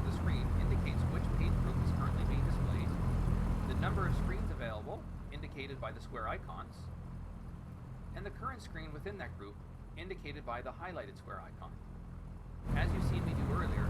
the screen indicates which page group is currently being displayed, the number of screens available, indicated by the square icons, and the current screen within that group, indicated by the highlighted square icon. As you've seen me do earlier,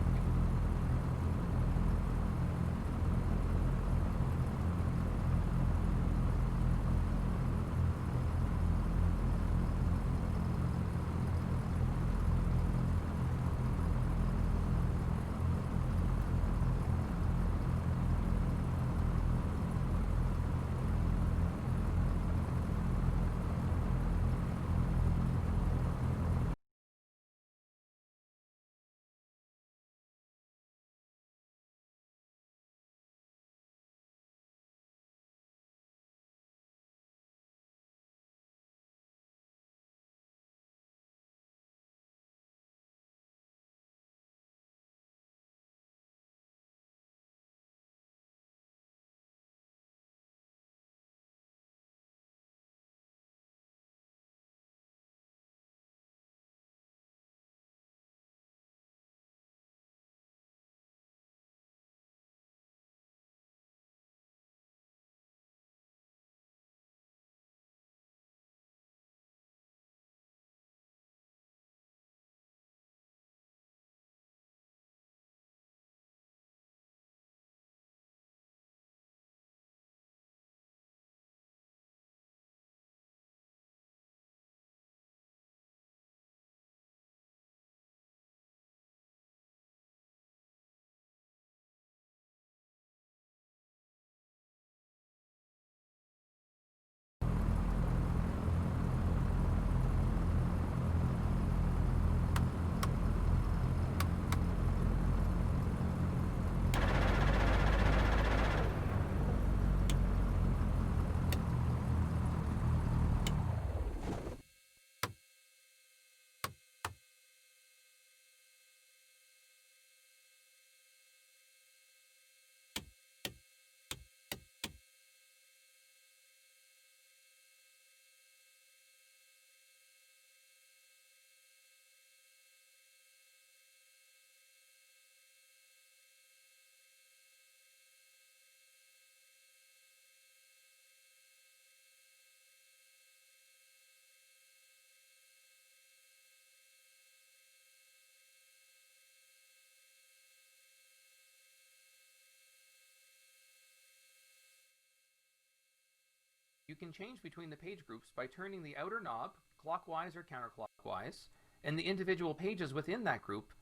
you can change between the page groups by turning the outer knob clockwise or counterclockwise, and the individual pages within that group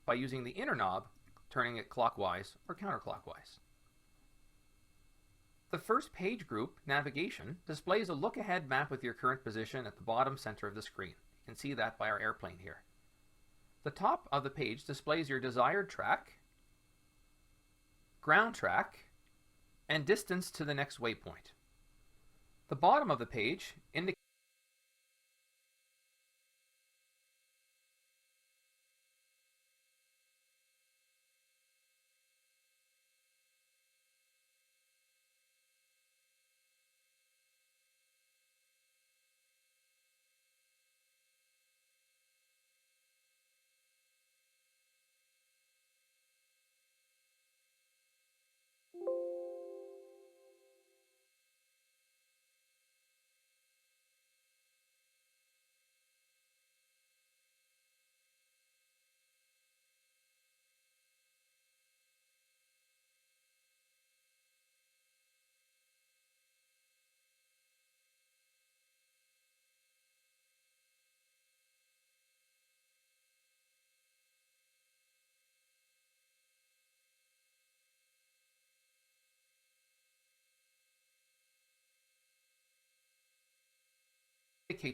by using the inner knob, turning it clockwise or counterclockwise. The first page group, Navigation, displays a look-ahead map with your current position at the bottom center of the screen. You can see that by our airplane here. The top of the page displays your desired track, ground track, and distance to the next waypoint. The bottom of the page indicates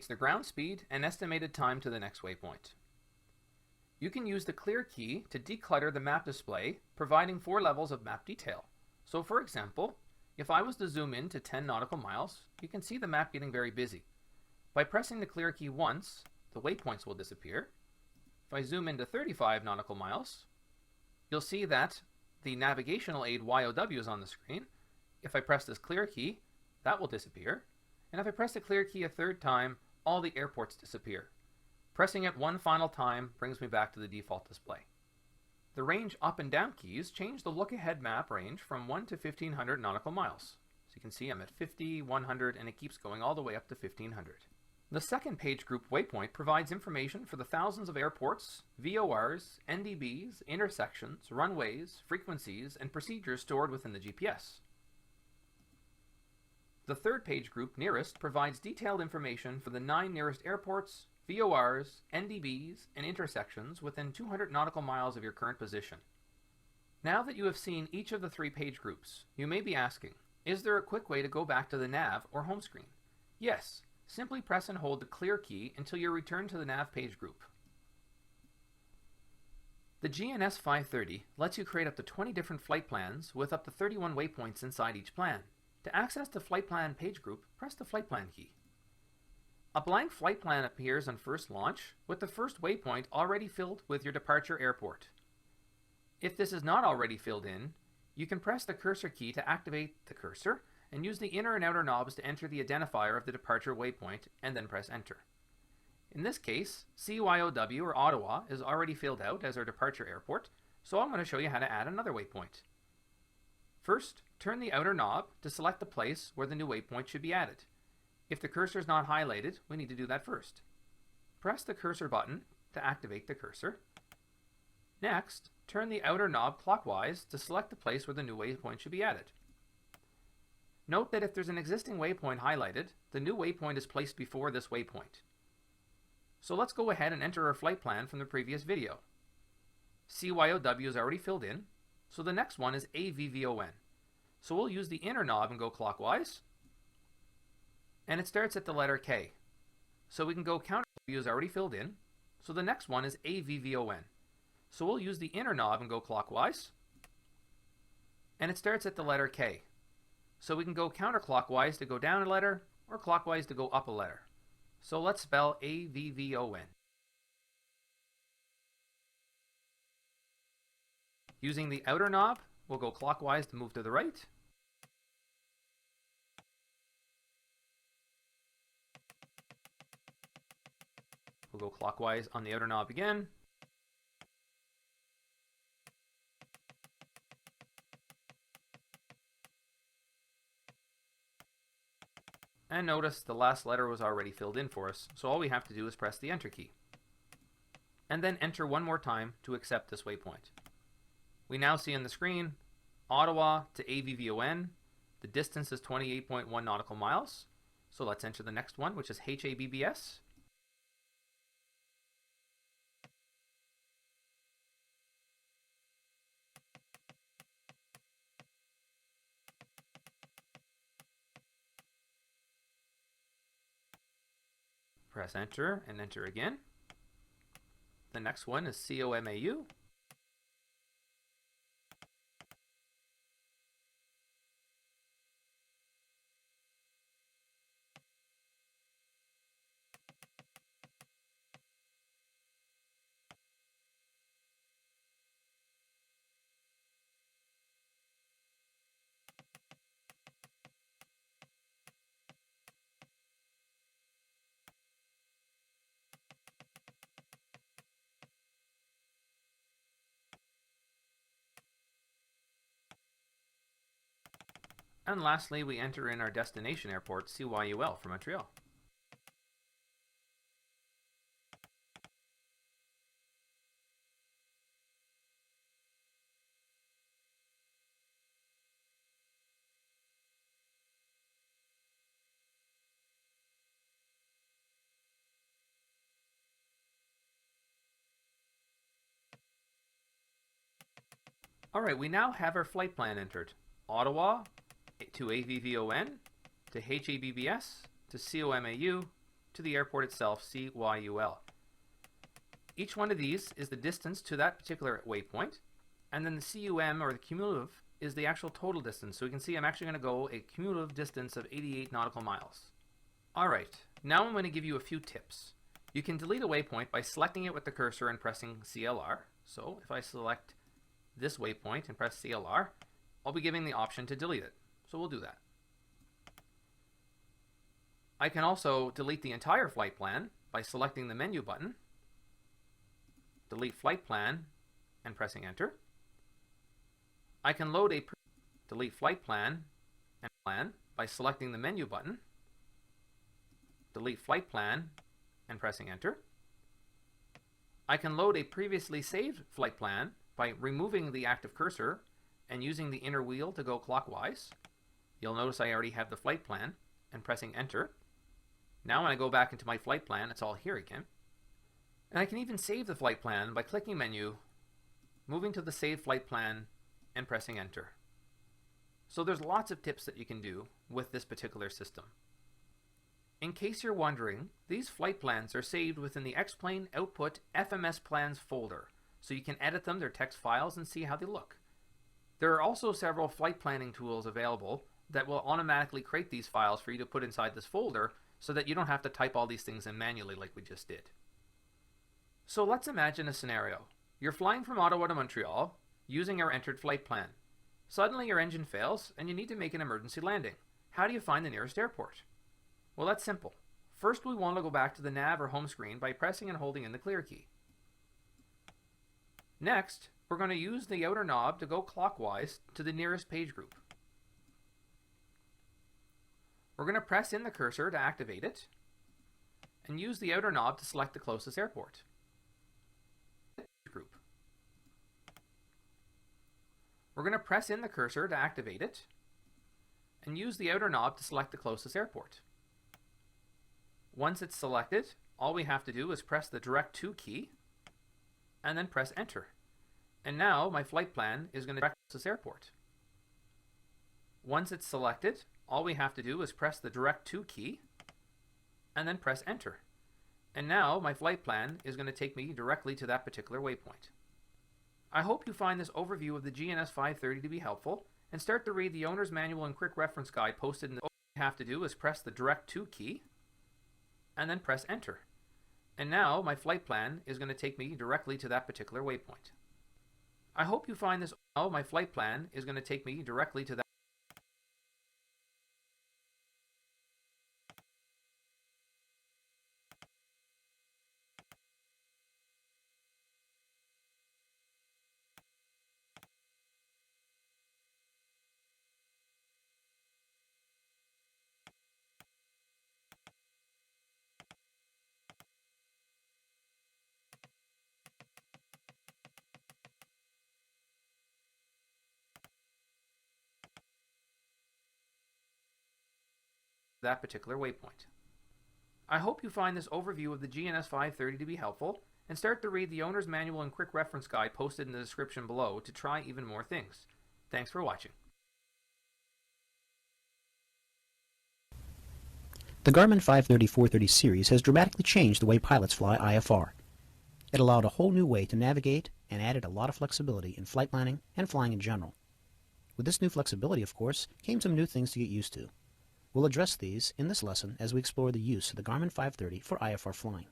the ground speed and estimated time to the next waypoint. You can use the clear key to declutter the map display, providing 4 levels of map detail. So for example, if I was to zoom in to 10 nautical miles, you can see the map getting very busy. By pressing the clear key once, the waypoints will disappear. If I zoom into 35 nautical miles, you'll see that the navigational aid YOW is on the screen. If I press this clear key, that will disappear. And if I press the clear key a third time, all the airports disappear. Pressing it one final time brings me back to the default display. the range up and down keys change the look-ahead map range from 1 to 1500 nautical miles. So you can see I'm at 50, 100, and it keeps going all the way up to 1500. The second page group waypoint provides information for the thousands of airports, VORs, NDBs, intersections, runways, frequencies, and procedures stored within the GPS. The third page group, nearest, provides detailed information for the 9 nearest airports, VORs, NDBs, and intersections within 200 nautical miles of your current position. Now that you have seen each of the 3 page groups, you may be asking, is there a quick way to go back to the nav or home screen? Yes. Simply press and hold the clear key until you return to the nav page group. The GNS 530 lets you create up to 20 different flight plans with up to 31 waypoints inside each plan. To access the flight plan page group, press the flight plan key. A blank flight plan appears on first launch with the first waypoint already filled with your departure airport. If this is not already filled in, you can press the cursor key to activate the cursor and use the inner and outer knobs to enter the identifier of the departure waypoint and then press enter. In this case, CYOW or Ottawa is already filled out as our departure airport, so I'm going to show you how to add another waypoint. First, turn the outer knob to select the place where the new waypoint should be added. If the cursor is not highlighted, we need to do that first. Press the cursor button to activate the cursor. Next, turn the outer knob clockwise to select the place where the new waypoint should be added. Note that if there's an existing waypoint highlighted, the new waypoint is placed before this waypoint. So let's go ahead and enter our flight plan from the previous video. CYOW is already filled in, so the next one is AVVON. So we'll use the inner knob and go clockwise, and it starts at the letter K. So we can go counter W is already filled in, so the next one is AVVON. So we'll use the inner knob and go clockwise, and it starts at the letter K. So we can go counterclockwise to go down a letter, or clockwise to go up a letter. So let's spell AVVON. Using the outer knob, we'll go clockwise to move to the right. We'll go clockwise on the outer knob again. And notice the last letter was already filled in for us, so all we have to do is press the enter key. And then enter one more time to accept this waypoint. We now see on the screen, Ottawa to AVVON. The distance is 28.1 nautical miles. So let's enter the next one, which is HABBS. Press enter and enter again. The next one is COMAU. And lastly, we enter in our destination airport, CYUL, for Montreal. Alright, we now have our flight plan entered. Ottawa to AVVON, to HABBS, to COMAU, to the airport itself, CYUL. Each one of these is the distance to that particular waypoint, and then the CUM, or the cumulative, is the actual total distance. So we can see I'm actually going to go a cumulative distance of 88 nautical miles. Alright, now I'm going to give you a few tips. You can delete a waypoint by selecting it with the cursor and pressing CLR. So if I select this waypoint and press CLR, I'll be giving the option to delete it. So we'll do that. I can also delete the entire flight plan by selecting the menu button, delete flight plan, and pressing enter. I can load a delete flight plan and plan by selecting the menu button, delete flight plan and pressing enter. I can load a previously saved flight plan by removing the active cursor and using the inner wheel to go clockwise. You'll notice I already have the flight plan and pressing enter. Now when I go back into my flight plan, it's all here again. And I can even save the flight plan by clicking menu, moving to the save flight plan and pressing enter. So there's lots of tips that you can do with this particular system. In case you're wondering, these flight plans are saved within the X-Plane Output FMS Plans folder, so you can edit them, their text files, and see how they look. There are also several flight planning tools available that will automatically create these files for you to put inside this folder so that you don't have to type all these things in manually like we just did. So let's imagine a scenario. You're flying from Ottawa to Montreal using our entered flight plan. Suddenly your engine fails and you need to make an emergency landing. How do you find the nearest airport? Well, that's simple. First, we want to go back to the nav or home screen by pressing and holding in the clear key. Next, we're going to use the outer knob to go clockwise to the nearest page group. We're going to press in the cursor to activate it and use the outer knob to select the closest airport. Group. We're going to press in the cursor to activate it and use the outer knob to select the closest airport. Once it's selected, all we have to do is press the direct to key and then press enter. And now my flight plan is going to direct to this airport. Once it's selected, all we have to do is press the direct to key and then press enter. And now my flight plan is going to take me directly to that particular waypoint. I hope you find this overview of the GNS 530 to be helpful and start to read the owner's manual and quick reference guide posted in the. All you have to do is press the direct to key and then press enter. And now my flight plan is going to take me directly to that particular waypoint. I hope you find this. Now my flight plan is going to take me directly to that particular waypoint. I hope you find this overview of the GNS 530 to be helpful and start to read the owner's manual and quick reference guide posted in the description below to try even more things. Thanks for watching. The Garmin 530-430 series has dramatically changed the way pilots fly IFR. It allowed a whole new way to navigate and added a lot of flexibility in flight planning and flying in general. With this new flexibility, of course, came some new things to get used to. We'll address these in this lesson as we explore the use of the Garmin 530 for IFR flying.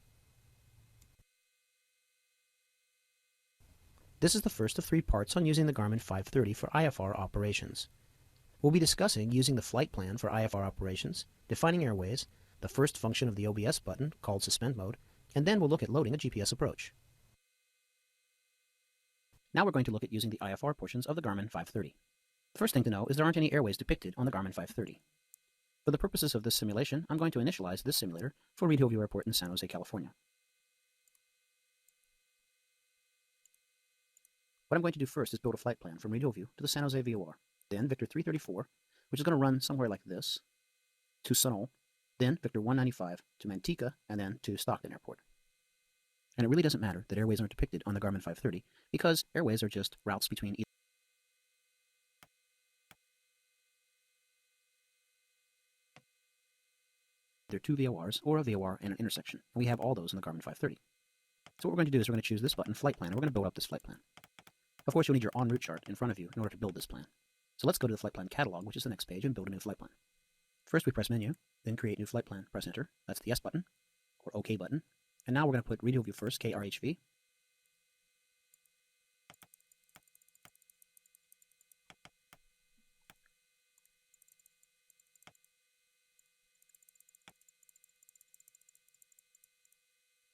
This is the first of 3 parts on using the Garmin 530 for IFR operations. We'll be discussing using the flight plan for IFR operations, defining airways, the first function of the OBS button, called suspend mode, and then we'll look at loading a GPS approach. Now we're going to look at using the IFR portions of the Garmin 530. The first thing to know is there aren't any airways depicted on the Garmin 530. For the purposes of this simulation, I'm going to initialize this simulator for Reed Hillview Airport in San Jose, California. What I'm going to do first is build a flight plan from Reed Hillview to the San Jose VOR, then Victor 334, which is going to run somewhere like this, to Sunol, then Victor 195 to Manteca, and then to Stockton Airport. And it really doesn't matter that airways aren't depicted on the Garmin 530, because airways are just routes between either 2 VORs or a VOR and an intersection. And we have all those in the Garmin 530. So what we're going to do is we're going to choose this button, Flight Plan, and we're going to build up this flight plan. Of course, you'll need your en route chart in front of you in order to build this plan. So let's go to the flight plan catalog, which is the next page, and build a new flight plan. First, we press Menu, then Create New Flight Plan, press Enter. That's the S button, or OK button. And now we're going to put Reed Hillview first, KRHV.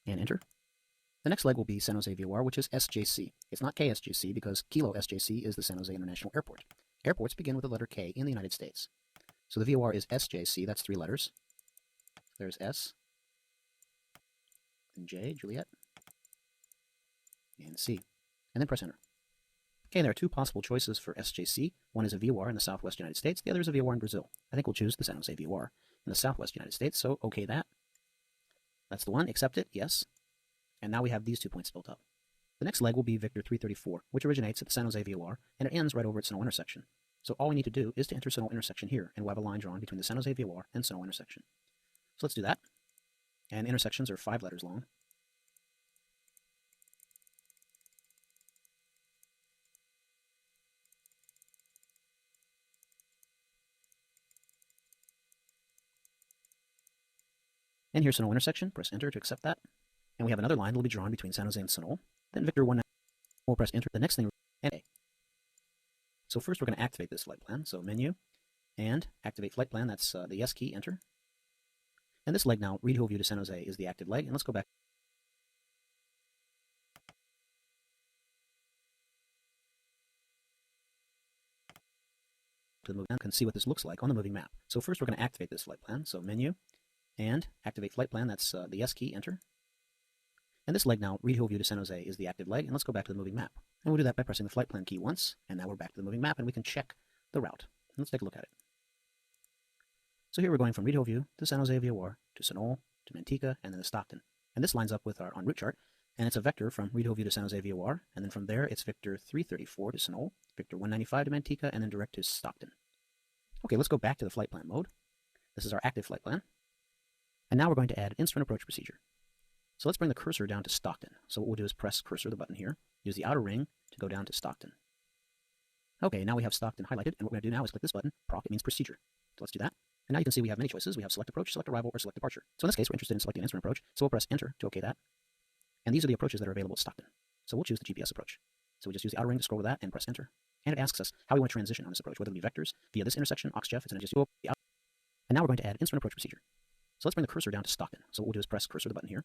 And Enter. The next leg will be San Jose VOR, which is SJC. It's not KSJC because Kilo SJC is the San Jose International Airport. Airports begin with the letter K in the United States. So the VOR is SJC, that's 3 letters. There's S, and J, Juliet, and C. And then press enter. Okay, there are 2 possible choices for SJC. One is a VOR in the southwest United States, the other is a VOR in Brazil. I think we'll choose the San Jose VOR in the southwest United States, so okay that. That's the one, accept it, yes. And now we have these 2 points built up. The next leg will be Victor 334, which originates at the San Jose VOR, and it ends right over at Sonoma intersection. So all we need to do is to enter Sonoma intersection here, and we'll have a line drawn between the San Jose VOR and Sonoma intersection. So let's do that. And intersections are 5 letters long. And here's Sonoma intersection. Press enter to accept that. And we have another line that will be drawn between San Jose and Sonoma. Then Victor 1. We'll press enter. The next thing and A. So first we're going to activate this flight plan. So menu and activate flight plan. That's the yes key, enter. And this leg now, read whole view to San Jose, is the active leg. And let's go back to the movie and can see what this looks like on the moving map. So first we're going to activate this flight plan. So menu and activate flight plan. That's the yes key, enter. And this leg now, read whole view to San Jose, is the active leg. And let's go back to the moving map. And we'll do that by pressing the flight plan key once. And now we're back to the moving map and we can check the route. Let's take a look at it. So here we're going from read whole view to San Jose VOR to Sonoma to Manteca and then to Stockton. And this lines up with our en route chart. And it's a vector from read whole view to San Jose VOR. And then from there it's Victor 334 to Sonoma, Victor 195 to Manteca, and then direct to Stockton. Okay, let's go back to the flight plan mode. This is our active flight plan. And now we're going to add instrument approach procedure. So let's bring the cursor down to Stockton. So what we'll do is press cursor, the button here, use the outer ring to go down to Stockton. Okay, now we have Stockton highlighted, and what we're going to do now is click this button, proc, it means procedure. So let's do that. And now you can see we have many choices. We have select approach, select arrival, or select departure. So in this case, we're interested in selecting instrument approach, so we'll press enter to okay that. And these are the approaches that are available at Stockton. So we'll choose the GPS approach. So we just use the outer ring to scroll to that and press enter. And it asks us how we want to transition on this approach, whether it be vectors, via this intersection, OxJeff, it's going to just go the out. And now we're going to add instrument approach procedure. So let's bring the cursor down to Stockton. So what we'll do is press cursor, the button here.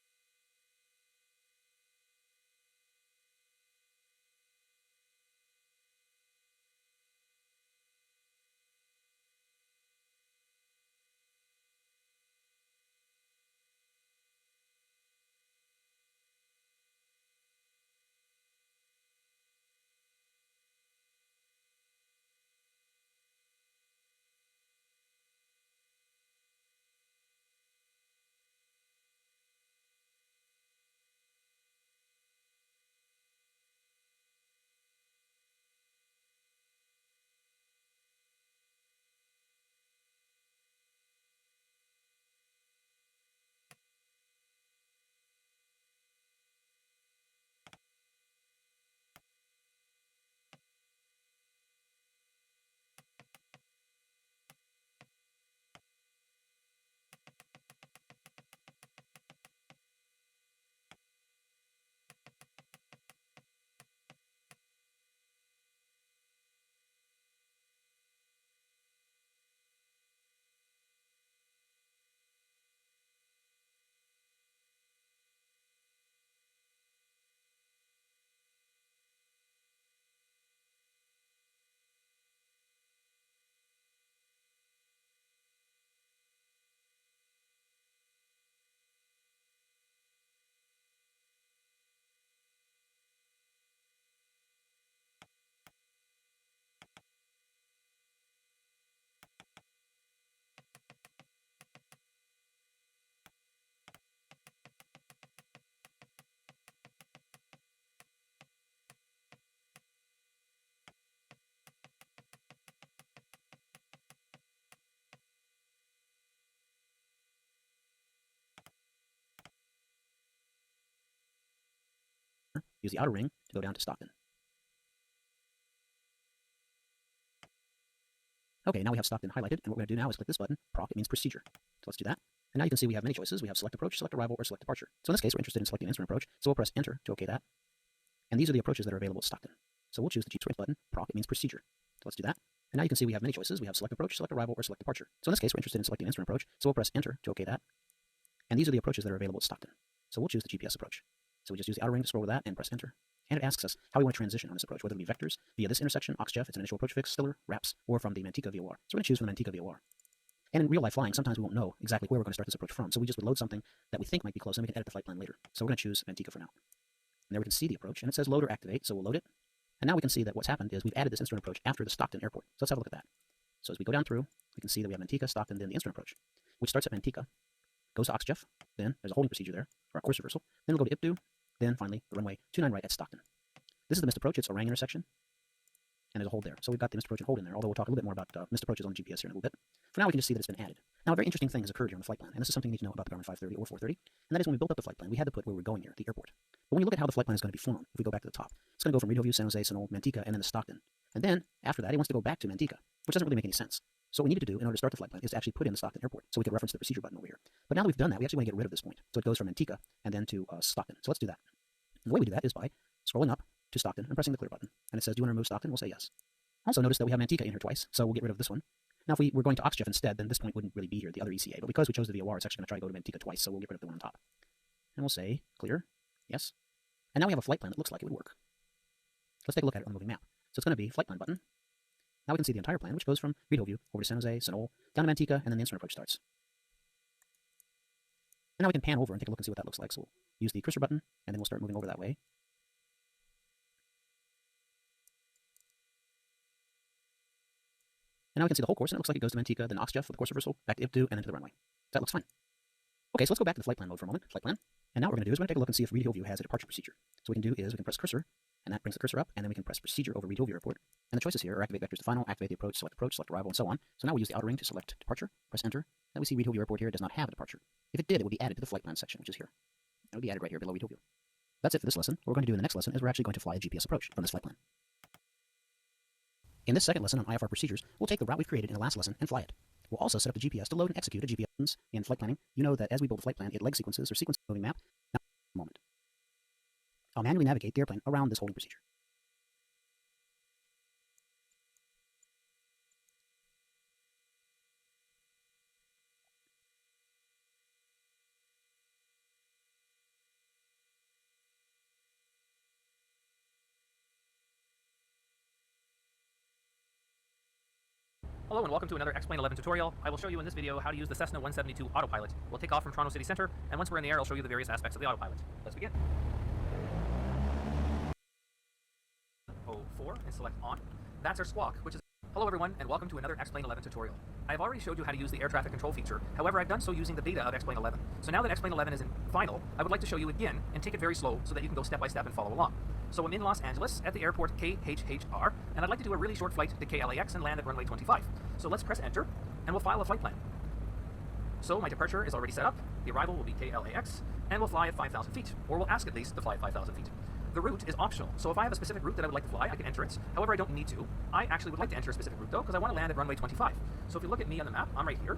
Use the outer ring to go down to Stockton. Okay, now we have Stockton highlighted, and what we're going to do now is click this button, proc, it means procedure. So let's do that. And now you can see we have many choices. We have select approach, select arrival, or select departure. So in this case, we're interested in selecting instrument approach, so we'll press enter to okay that. And these are the approaches that are available at Stockton. So we'll choose the GPS button, proc, it means procedure. So let's do that. And now you can see we have many choices. We have select approach, select arrival, or select departure. So in this case, we're interested in selecting instrument approach, so we'll press enter to okay that. And these are the approaches that are available at Stockton. So we'll choose the GPS approach. So we just use the outer ring to scroll over that and press enter. And it asks us how we want to transition on this approach, whether it be vectors, via this intersection, OxGEF, it's an initial approach fix, Stiller, wraps, or from the Mantica VOR. So we're going to choose from the Mantica VOR. And in real life flying, sometimes we won't know exactly where we're going to start this approach from, so we just would load something that we think might be close, and we can edit the flight plan later. So we're going to choose Mantica for now. And there we can see the approach, and it says load or activate, so we'll load it. And now we can see that what's happened is we've added this instrument approach after the Stockton airport. So let's have a look at that. So as we go down through, we can see that we have Mantica, Stockton, then the instrument approach, which starts at Mantica, goes to OxGEF, then there's a holding procedure there for our course reversal, then we'll go to IPDU, then finally the runway 29 right at Stockton. This is the missed approach, it's orang intersection, and there's a hold there. So we've got the missed approach and hold in there, although we'll talk a little bit more about missed approaches on GPS here in a little bit. For now, we can just see that it's been added. Now, a very interesting thing has occurred here on the flight plan, and this is something you need to know about the Garmin 530 or 430, and that is when we built up the flight plan, we had to put where we're going here, the airport. But when you look at how the flight plan is going to be flown, if we go back to the top, it's going to go from Redoview, San Jose, Sonol, Mantica, and then to Stockton. And then, after that, it wants to go back to Mantica, which doesn't really make any sense. So what we needed to do in order to start the flight plan is to actually put in the Stockton airport, so we could reference the procedure button over here. But now that we've done that, we actually want to get rid of this point. So it goes from Mantica and then to Stockton. So let's do that. And the way we do that is by scrolling up to Stockton and pressing the clear button. And it says, do you want to remove Stockton? We'll say yes. Also notice that we have Mantica in here twice, so we'll get rid of this one. Now if we were going to OxGEF instead, then this point wouldn't really be here, the other ECA. But because we chose the VOR, it's actually going to try to go to Mantica twice, so we'll get rid of the one on top. And we'll say clear, yes. And now we have a flight plan that looks like it would work. Let's take a look at it on the moving map. So it's going to be flight plan button. Now we can see the entire plan, which goes from Redoview over to San Jose, Sonol, down to Mantica, and then the instrument approach starts. And now we can pan over and take a look and see what that looks like. So we'll use the cursor button, and then we'll start moving over that way. And now we can see the whole course, and it looks like it goes to Mantica, then OxGEF for the course reversal, back to IPDU, and then to the runway. That looks fine. Okay, so let's go back to the flight plan mode for a moment, flight plan. And now what we're going to do is we're going to take a look and see if Redoview has a departure procedure. So what we can do is we can press cursor, and that brings the cursor up, and then we can press procedure over Redoview airport. And the choices here are activate vectors to final, activate the approach, select arrival, and so on. So now we use the outer ring to select departure, press enter. Now we see Redoview airport here, it does not have a departure. If it did, it would be added to the flight plan section, which is here. It would be added right here below Redoview. That's it for this lesson. What we're going to do in the next lesson is we're actually going to fly a GPS approach from this flight plan. In this second lesson on IFR procedures, we'll take the route we've created in the last lesson and fly it. We'll also set up the GPS to load and execute a GPS. In flight planning, you know that as we build a flight plan, it leg sequences or sequence moving map. Now, a moment. I'll manually navigate the airplane around this holding procedure. Hello and welcome to another X-Plane 11 tutorial. I will show you in this video how to use the Cessna 172 autopilot. We'll take off from Toronto City Centre, and once we're in the air, I'll show you the various aspects of the autopilot. Let's begin. 04 and select on. That's our squawk, which is... Hello everyone, and welcome to another X-Plane 11 tutorial. I have already showed you how to use the air traffic control feature. However, I've done so using the beta of X-Plane 11. So now that X-Plane 11 is in final, I would like to show you again and take it very slow so that you can go step by step and follow along. So I'm in Los Angeles at the airport KHHR, and I'd like to do a really short flight to KLAX and land at runway 25. So let's press enter, and we'll file a flight plan. So my departure is already set up, the arrival will be KLAX, and we'll fly at 5,000 feet, or we'll ask at least to fly at 5,000 feet. The route is optional, so if I have a specific route that I would like to fly, I can enter it. However, I don't need to. I actually would like to enter a specific route though, because I want to land at runway 25. So if you look at me on the map, I'm right here.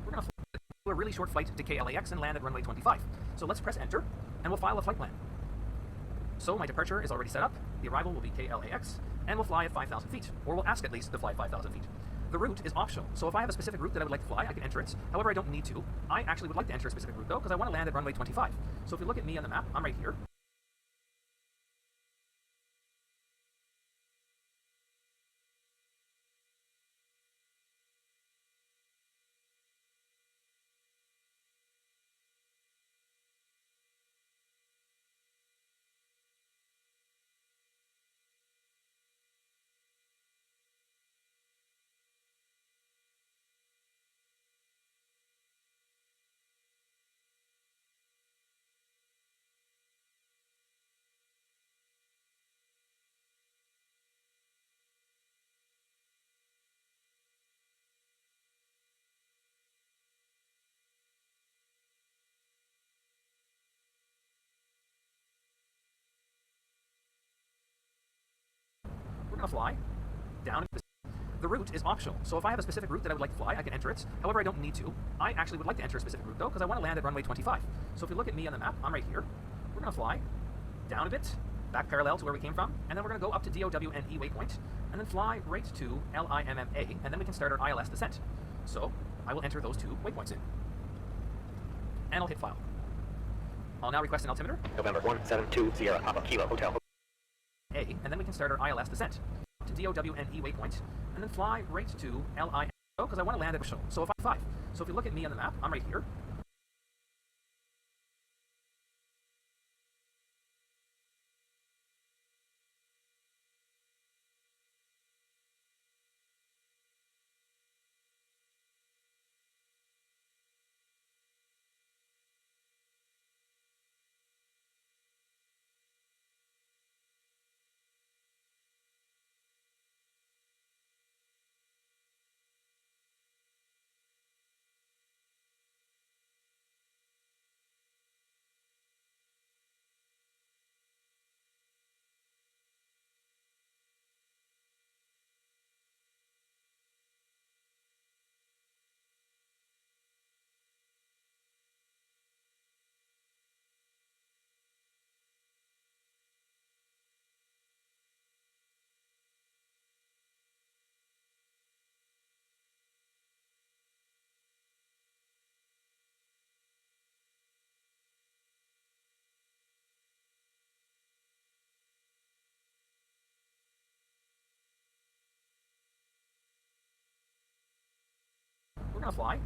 We're going to do a really short flight to KLAX and land at runway 25. So let's press enter, and we'll file a flight plan. So my departure is already set up, the arrival will be KLAX, and we'll fly at 5,000 feet, or we'll ask at least to fly 5,000 feet. The route is optional, so if I have a specific route that I would like to fly, I can enter it. However, I don't need to. I actually would like to enter a specific route though, because I want to land at runway 25. So if you look at me on the map, I'm right here. going to fly down. The route is optional, so if I have a specific route that I would like to fly, I can enter it. However, I don't need to. I actually would like to enter a specific route, though, because I want to land at runway 25. So if you look at me on the map, I'm right here. We're going to fly down a bit, back parallel to where we came from, and then we're going to go up to DOW and E waypoint, and then fly right to LIMMA, and then we can start our ILS descent. So I will enter those two waypoints in, and I'll hit file. I'll now request an altimeter. November 172 Sierra Papa Kilo Hotel. A, and then we can start our ILS descent to DOW and E waypoint, and then fly right to LIMMA, because I want to land at a shuttle. So if I 5. So if you look at me on the map, I'm right here. We're going to fly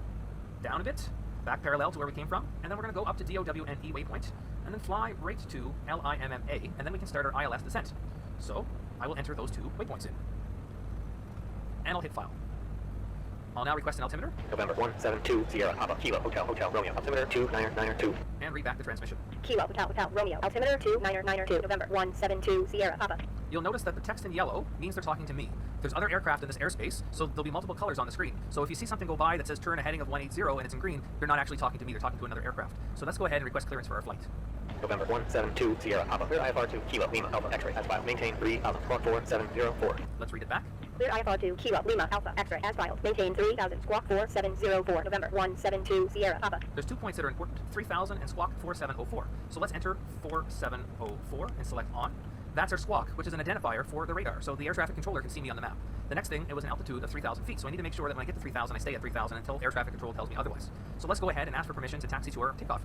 down a bit, back parallel to where we came from, and then we're going to go up to DOW and E waypoint, and then fly right to LIMMA, and then we can start our ILS descent. So I will enter those two waypoints in, and I'll hit file. I'll now request an altimeter. November 172 Sierra Papa Kilo Hotel Romeo. Altimeter 2992. And read back the transmission. Kilo Hotel Romeo. Altimeter 2992. November 172 Sierra Papa. You'll notice that the text in yellow means they're talking to me. There's other aircraft in this airspace, so there'll be multiple colors on the screen. So if you see something go by that says turn a heading of 180 and it's in green, they're not actually talking to me, they're talking to another aircraft. So let's go ahead and request clearance for our flight. November 172 Sierra Papa. Clear IFR 2 Kilo Lima Alpha X-ray as filed. Maintain 3,000 Let's read it back. Clear IFR 2 Kilo Lima Alpha X-ray as filed. Maintain 3000 squawk 4704. November 172 Sierra Papa. There's 2 points that are important, 3000 and squawk 4704. So let's enter 4704 and select on. That's our squawk, which is an identifier for the radar, so the air traffic controller can see me on the map. The next thing, it was an altitude of 3,000 feet, so I need to make sure that when I get to 3,000, I stay at 3,000 until air traffic control tells me otherwise. So let's go ahead and ask for permission to taxi to our takeoff.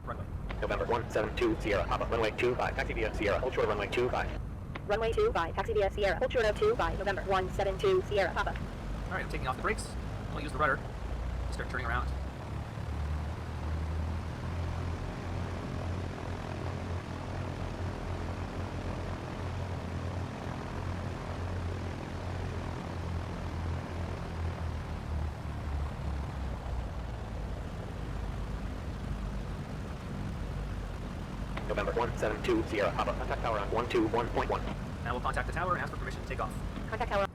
Runway. November 172 Sierra Papa, runway 25, taxi via Sierra, hold short of runway 25. Runway 25, taxi via Sierra, hold short of 25, November 172 Sierra Papa. Alright, I'm taking off the brakes. I'll use the rudder to start turning around. November 172 Sierra Papa, contact tower on 121.1. Now we'll contact the tower and ask for permission to take off. Contact tower.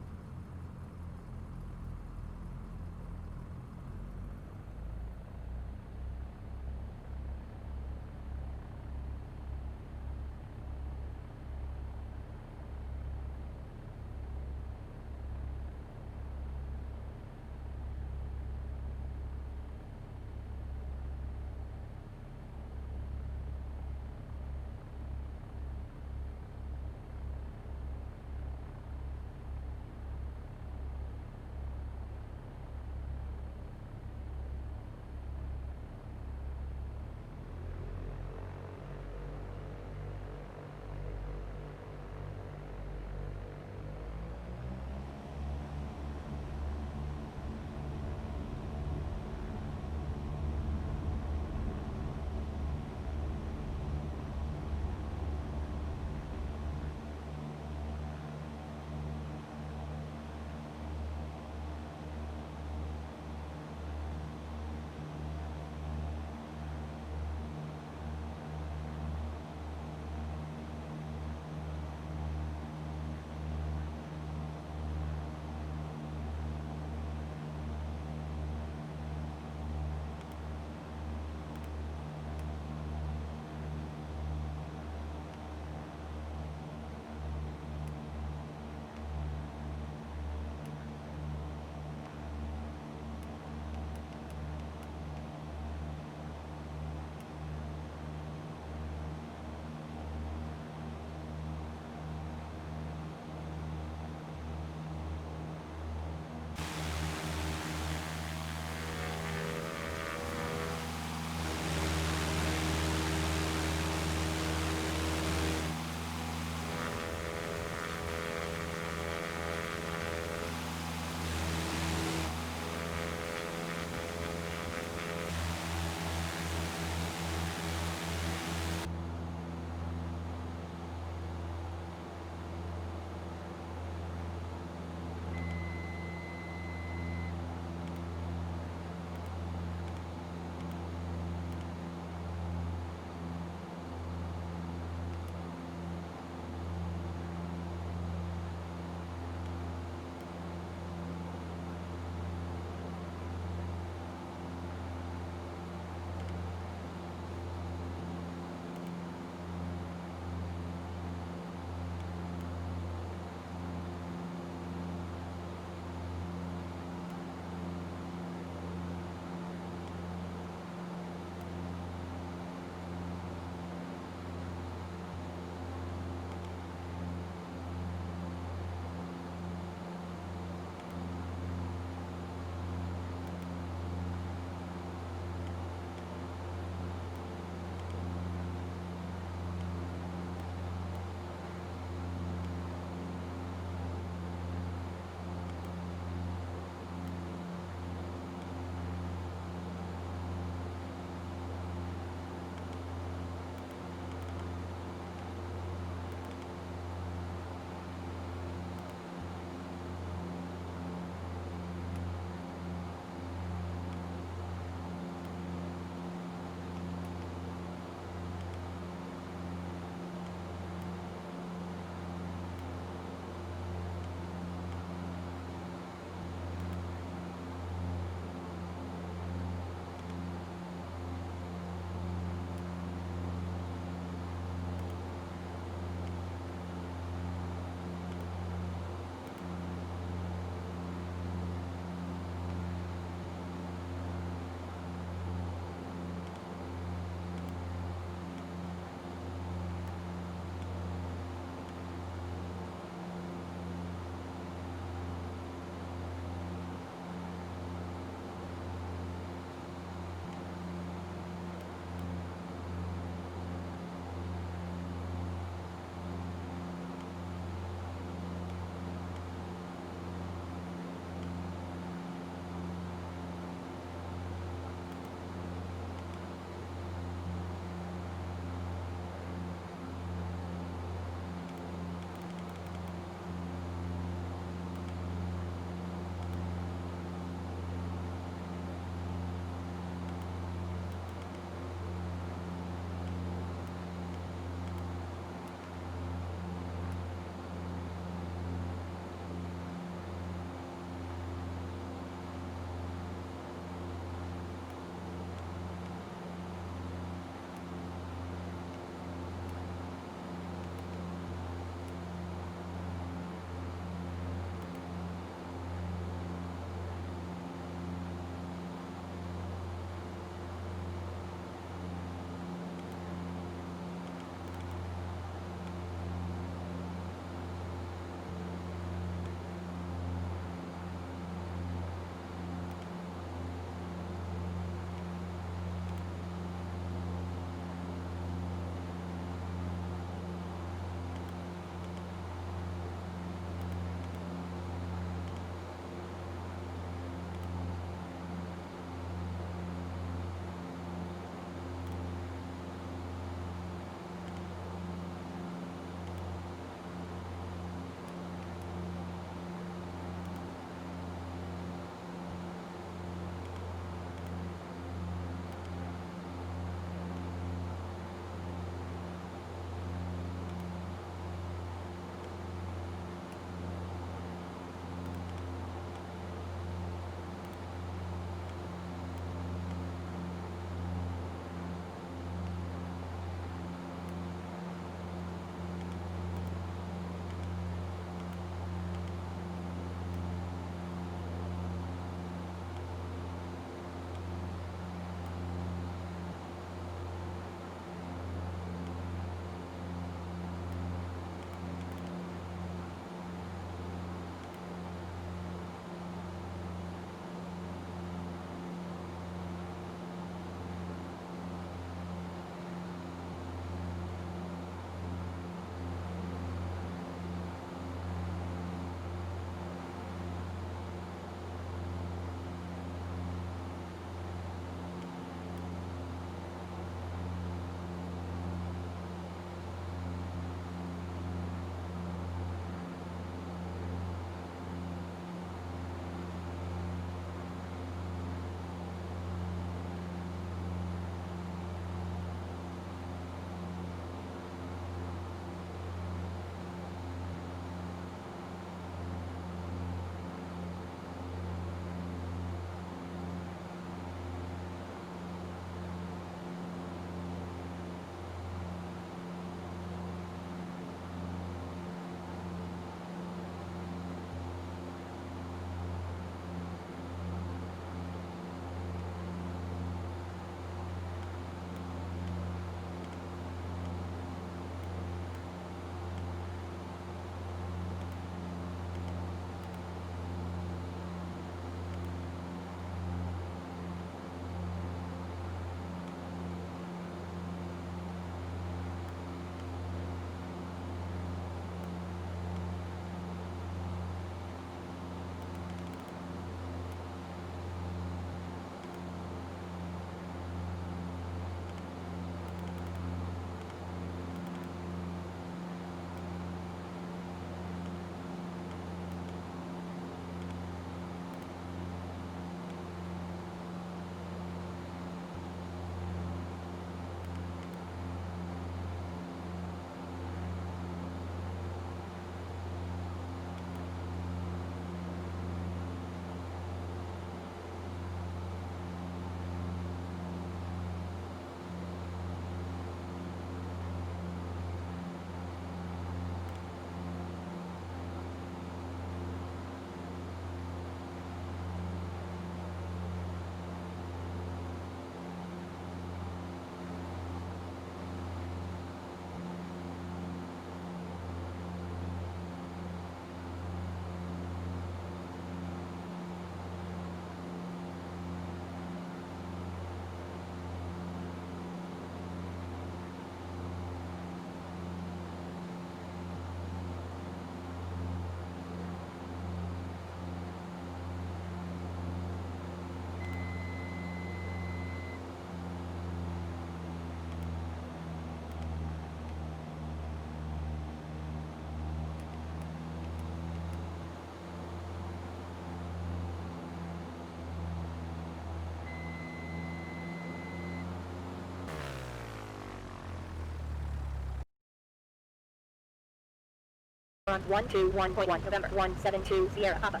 On 121.1 November 172 Sierra Papa.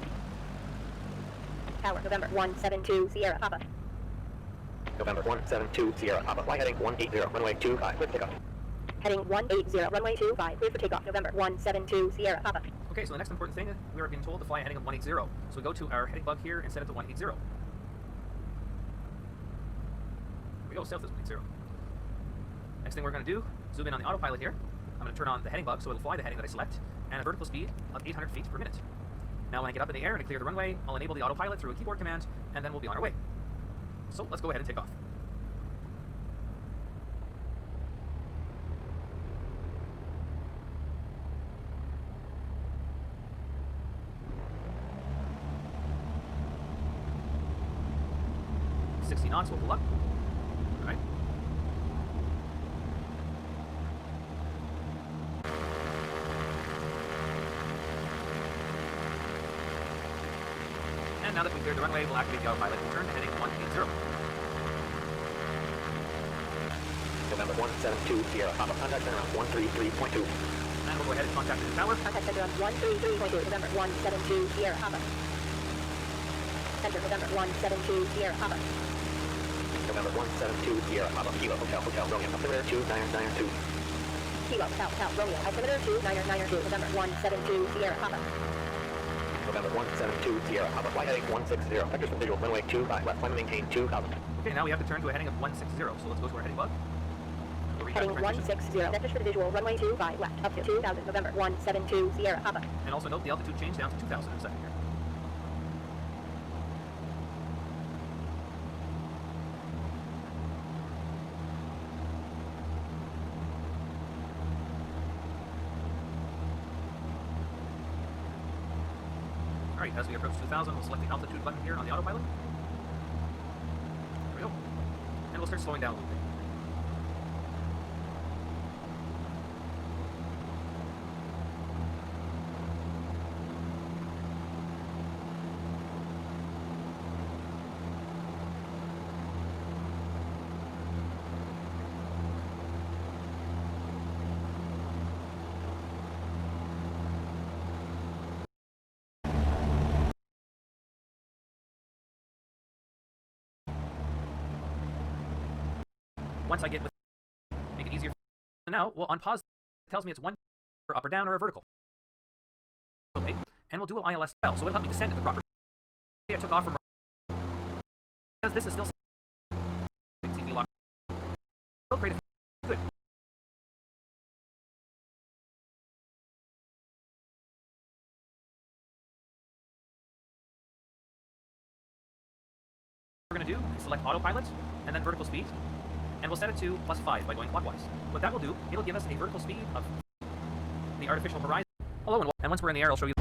Tower November 172 Sierra Papa. November 172 Sierra Papa. Flight heading 180, runway 25, clear for takeoff. Heading 180, runway 25, clear for takeoff. November 172 Sierra Papa. Okay, so the next important thing, we are being told to fly a heading of 180. So we go to our heading bug here and set it to 180. Here we go, south is 180. Next thing we're going to do, zoom in on the autopilot here. I'm going to turn on the heading bug so it'll fly the heading that I select, and a vertical speed of 800 feet per minute. Now when I get up in the air and I clear the runway, I'll enable the autopilot through a keyboard command, and then we'll be on our way. So let's go ahead and take off. Knots, we'll pull up. All right. And now that we've cleared the runway, we'll activate the autopilot and turn to heading 180. November 172 Sierra Papa. Contact center on 133.2. And we'll go ahead and contact the tower. Contact center on 133.2 November 172 Sierra Papa. Center November 172 Sierra Papa. November 172 Sierra Papa. Kilo Hotel Romeo. Altimeter 2992. Kilo Hotel Romeo. Altimeter 2992. November 172 Sierra Papa. November 172 Sierra Papa. Flight heading 160. Vectors from visual. Runway 25 left. Climb and maintain 2000. Okay, now we have to turn to a heading of 160. So let's go to our heading bug. Heading 160. Vectors for the visual. Runway 25 left. Up to 2000. November 172 Sierra Papa. And also note the altitude change down to 2000 in a second here. Alright, as we approach 2000, we'll select the altitude button here on the autopilot. There we go. And we'll start slowing down a little bit. Once I get with make it easier. Now, well, on pause, it tells me it's one or up or down or a vertical. Okay, and we'll do an ILS style, so it'll help me descend to the proper. I took off from because this is still TV lock. Still creative. Good. What we're going to do is select autopilot and then vertical speed. And we'll set it to +5 by going clockwise. What that will do, it'll give us a vertical speed of the artificial horizon. Hello, and once we're in the air, I'll show you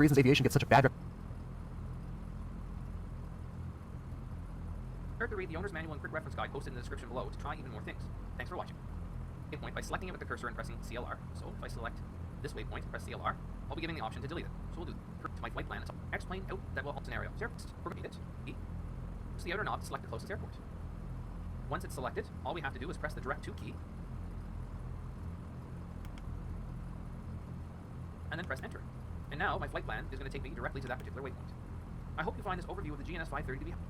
reasons aviation gets such a bad rep. Prepare to read the owner's manual and quick reference guide posted in the description below to try even more things. Thanks for watching. Waypoint by selecting it with the cursor and pressing CLR. So if I select this waypoint, press CLR, I'll be given the option to delete it. So we'll do to my flight plan. Explain out that will help scenario. Repeat it. E. Press the outer knob to select the closest airport. Once it's selected, all we have to do is press the direct to key and then press enter. And now my flight plan is going to take me directly to that particular waypoint. I hope you find this overview of the GNS 530 to be helpful.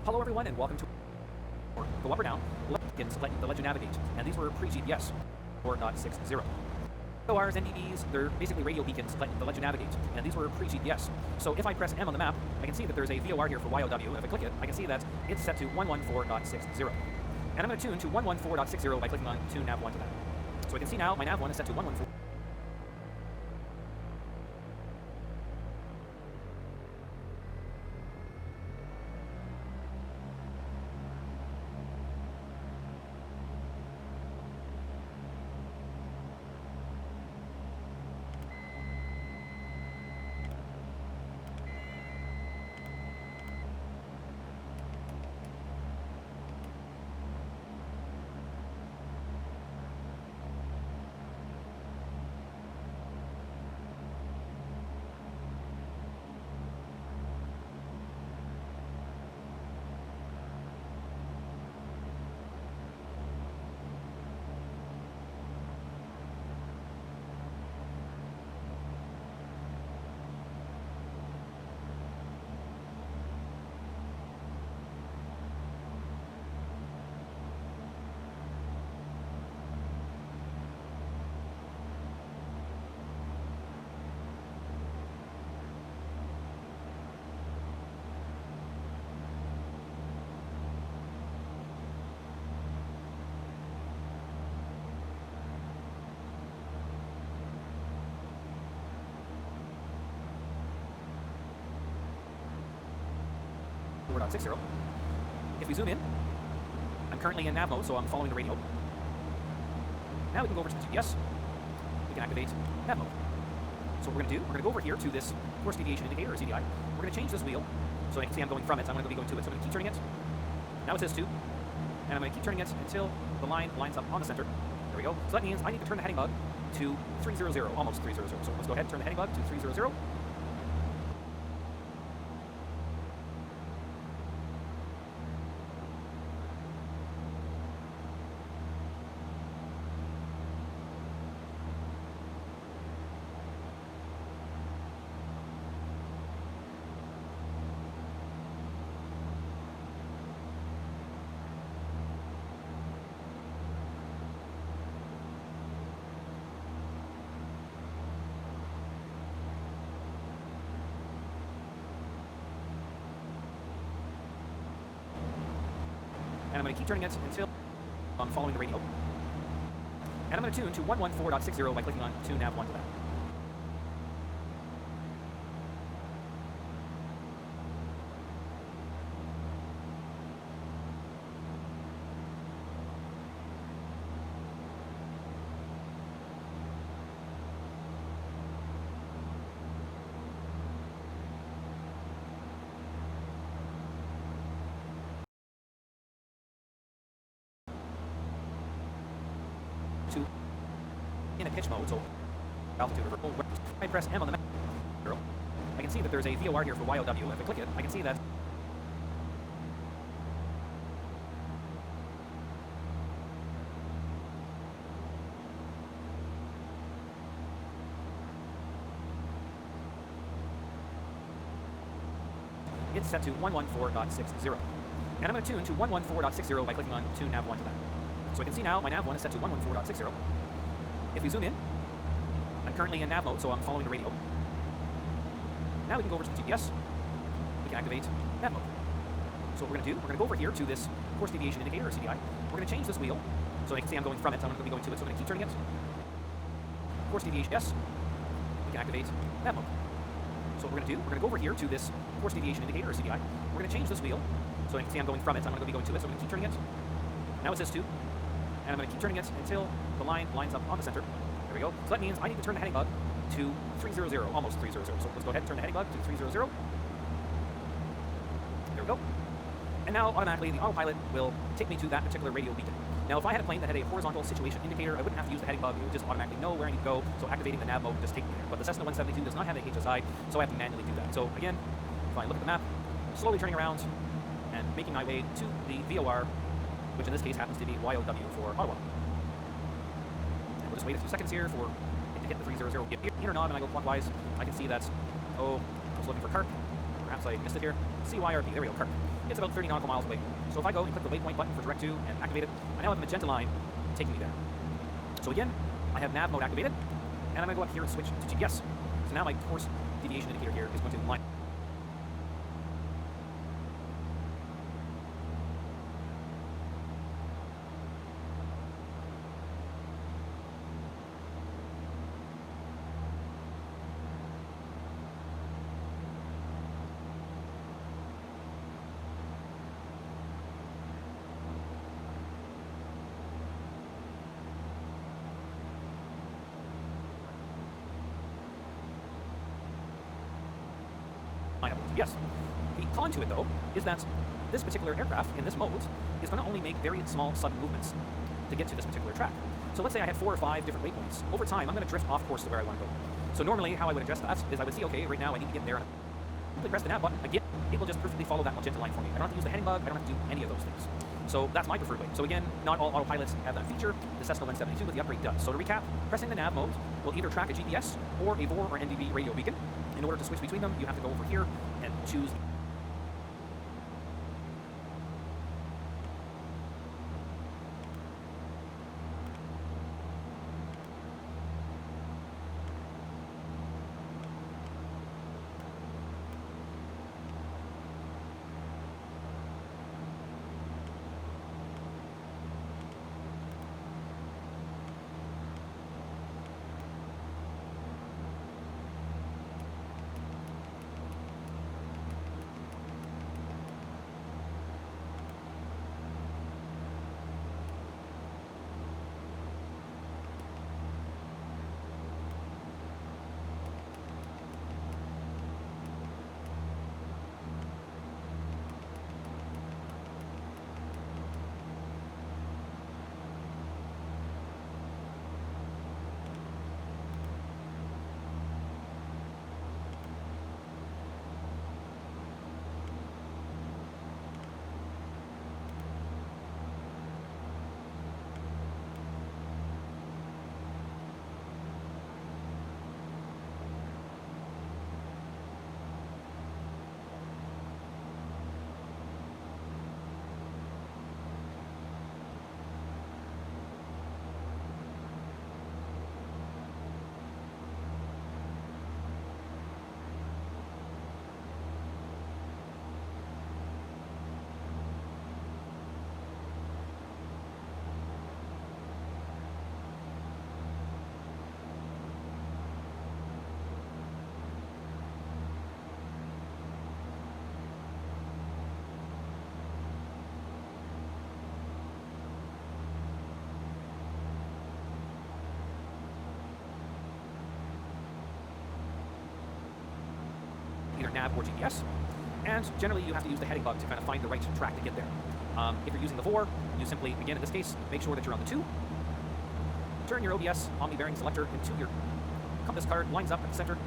Hello everyone and welcome to Go up or down, begins to let you navigate, and these were pre-GPS, or not 60. VORs, NDBs, they're basically radio beacons that let you navigate, and these were pre-GPS. So if I press M on the map, I can see that there's a VOR here for YOW. If I click it, I can see that it's set to 114.60. And I'm going to tune to 114.60 by clicking on Tune Nav 1 to that. So I can see now my Nav 1 is set to 114. 4.60. If we zoom in, I'm currently in nav mode, so I'm following the radio. Now we can go over to the GPS. We can activate nav mode. So what we're going to do, we're going to go over here to this force deviation indicator, or CDI. We're going to change this wheel. So you can see I'm going from it, so I'm going to be going to it. So I'm going to keep turning it. Now it says 2. And I'm going to keep turning it until the line lines up on the center. There we go. So that means I need to turn the heading bug to 300, almost 300. So let's go ahead and turn the heading bug to 300. And I'm going to keep turning it until I'm following the radio. And I'm going to tune to 114.60 by clicking on Tune Nav 1 to that. To in a pitch mode, so altitude or I press M on the map, I can see that there's a VOR here for YOW. If I click it, I can see that it's set to 114.60. And I'm going to tune to 114.60 by clicking on Tune Nav 1 to that. So I can see now my nav 1 is set to 114.60. If we zoom in, I'm currently in nav mode, so I'm following the radio. Now we can go over to the GPS. We can activate nav mode. So what we're going to do, we're going to go over here to this force deviation indicator, or CDI. We're going to change this wheel. So you can see I'm going from it, so I'm going to be going to it, so I'm going to keep turning it. Force deviation, yes. We can activate nav mode. So what we're going to do, we're going to go over here to this force deviation indicator, or CDI. We're going to change this wheel. So you can see I'm going from it, so I'm going to be going to it, so I'm going to keep turning it. Now it says 2. And I'm going to keep turning it until the line lines up on the center. There we go. So that means I need to turn the heading bug to 300, almost 300. So let's go ahead and turn the heading bug to 300. There we go. And now automatically the autopilot will take me to that particular radio beacon. Now if I had a plane that had a horizontal situation indicator, I wouldn't have to use the heading bug. It would just automatically know where I need to go. So activating the nav mode would just take me there. But the Cessna 172 does not have a HSI, so I have to manually do that. So again, if I look at the map, slowly turning around and making my way to the VOR, which in this case happens to be YOW for Ottawa. And we'll just wait a few seconds here for it to hit the 300. If in or not, and I go clockwise, I can see that, I was looking for carp. Perhaps I missed it here. CYRP, there we go, carp. It's about 30 nautical miles away. So if I go and click the waypoint button for direct to and activate it, I now have a magenta line taking me there. So again, I have nav mode activated, and I'm going to go up here and switch to GPS. So now my course deviation indicator here is going to line. Yes. The con to it, though, is that this particular aircraft in this mode is going to only make very small sudden movements to get to this particular track. So let's say I had 4 or 5 different waypoints. Over time, I'm going to drift off course to where I want to go. So normally, how I would address that is I would see, okay, right now I need to get there, and simply press the nav button again. It will just perfectly follow that magenta line for me. I don't have to use the heading bug. I don't have to do any of those things. So that's my preferred way. So again, not all autopilots have that feature. The Cessna 172 with the upgrade does. So to recap, pressing the nav mode will either track a GPS or a VOR or NDB radio beacon. In order to switch between them, you have to go over here and choose. nav or GPS. And generally you have to use the heading bug to kind of find the right track to get there. If you're using the 4, you simply, again in this case, make sure that you're on the 2. Turn your OBS Omni bearing selector into your compass card, lines up at the center.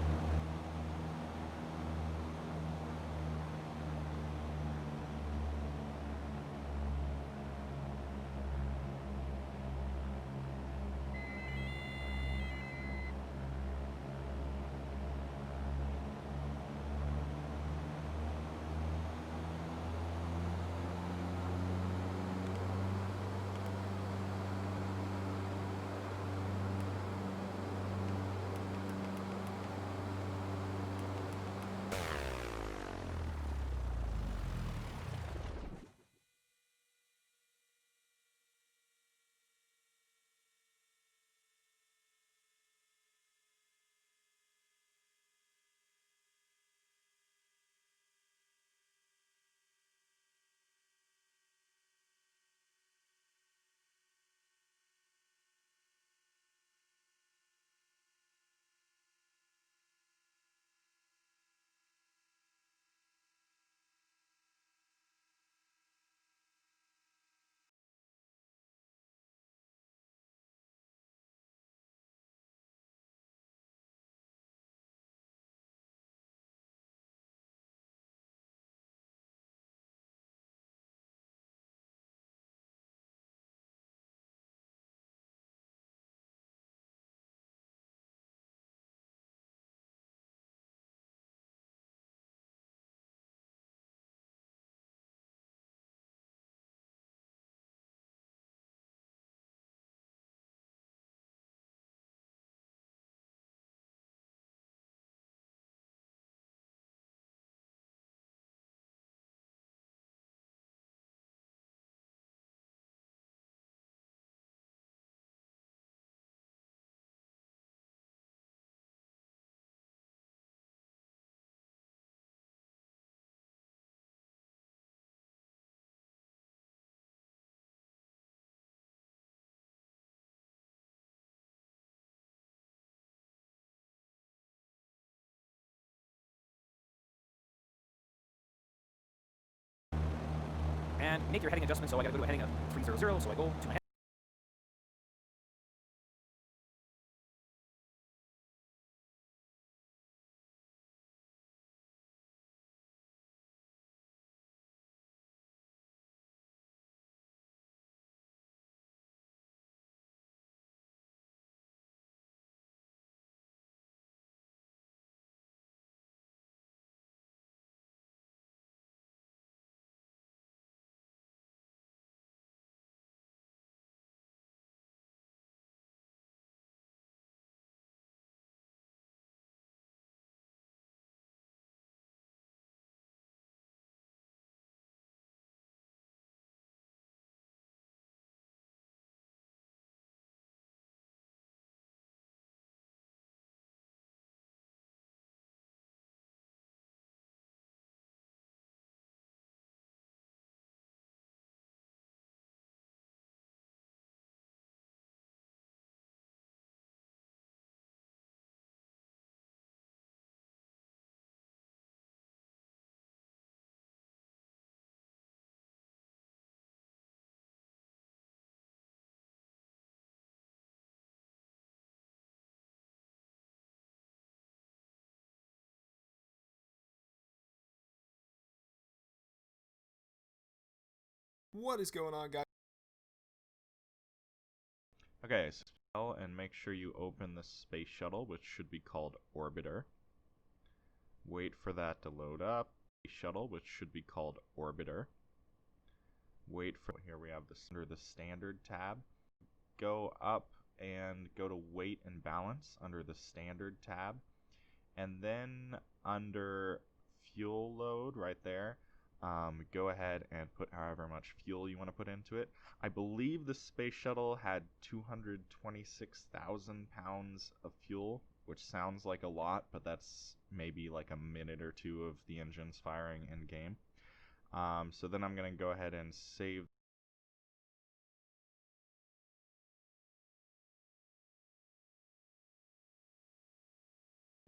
And make your heading adjustment, so I gotta go to a heading of 300, so I go to my What is going on, guys? Okay, so and make sure you open the space shuttle, which should be called Orbiter. Wait for that to load up. Space shuttle, which should be called Orbiter. Wait for here we have this under the standard tab. Go up and go to weight and balance under the standard tab, and then under fuel load right there. Go ahead and put however much fuel you want to put into it. I believe the space shuttle had 226,000 pounds of fuel, which sounds like a lot, but that's maybe like a minute or two of the engines firing in game. So then I'm going to go ahead and save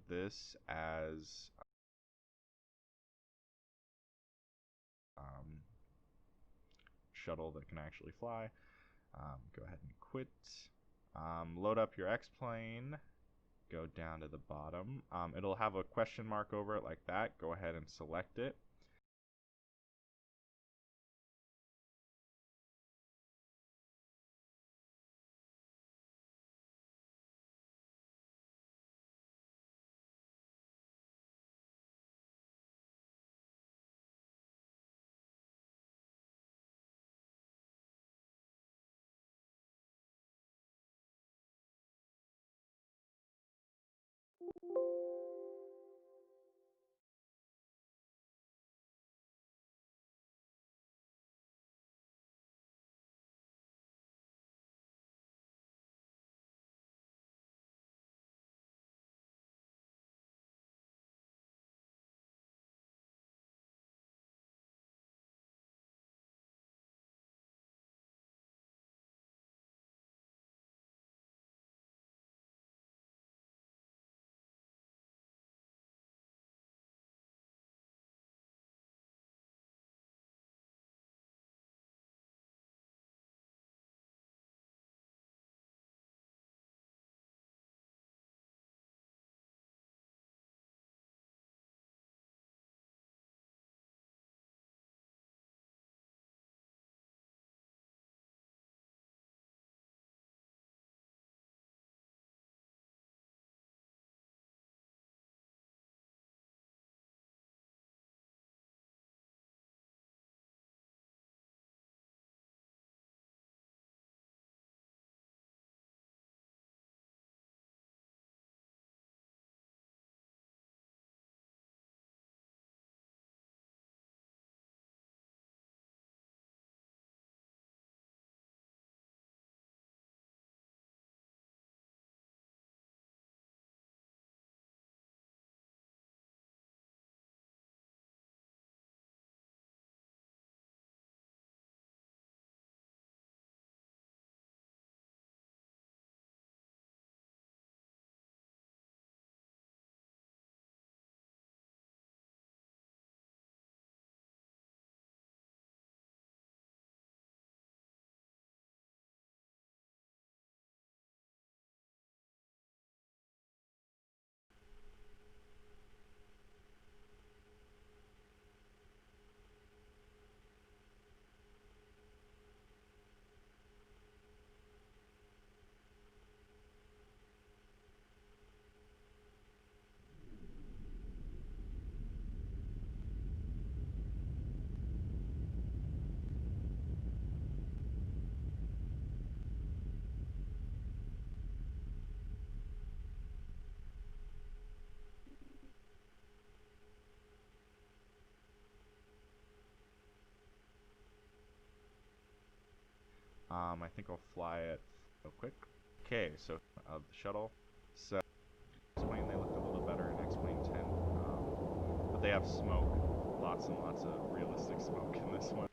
this as shuttle that can actually fly. Go ahead and quit. Load up your X-plane. Go down to the bottom. It'll have a question mark over it like that. Go ahead and select it. I think I'll fly it real quick. Okay, so the shuttle. So X-plane, they looked a little better in X-plane 10, but they have smoke, lots and lots of realistic smoke in this one.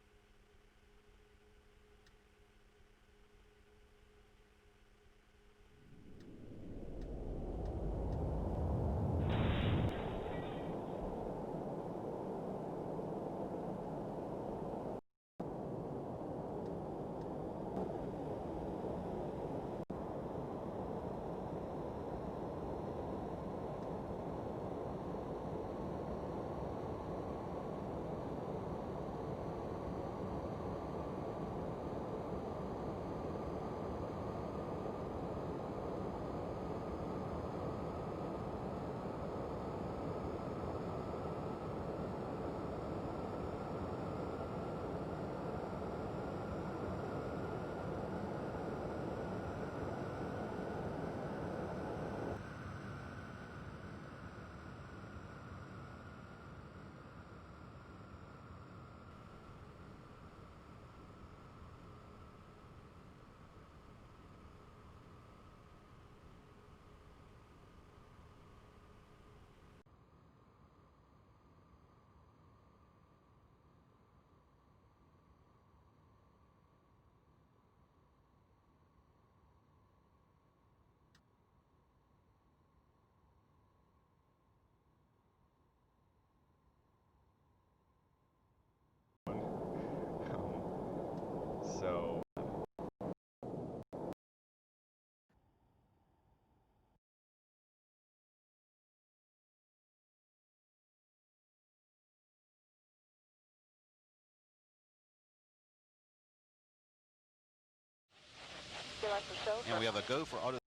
And we have a go for auto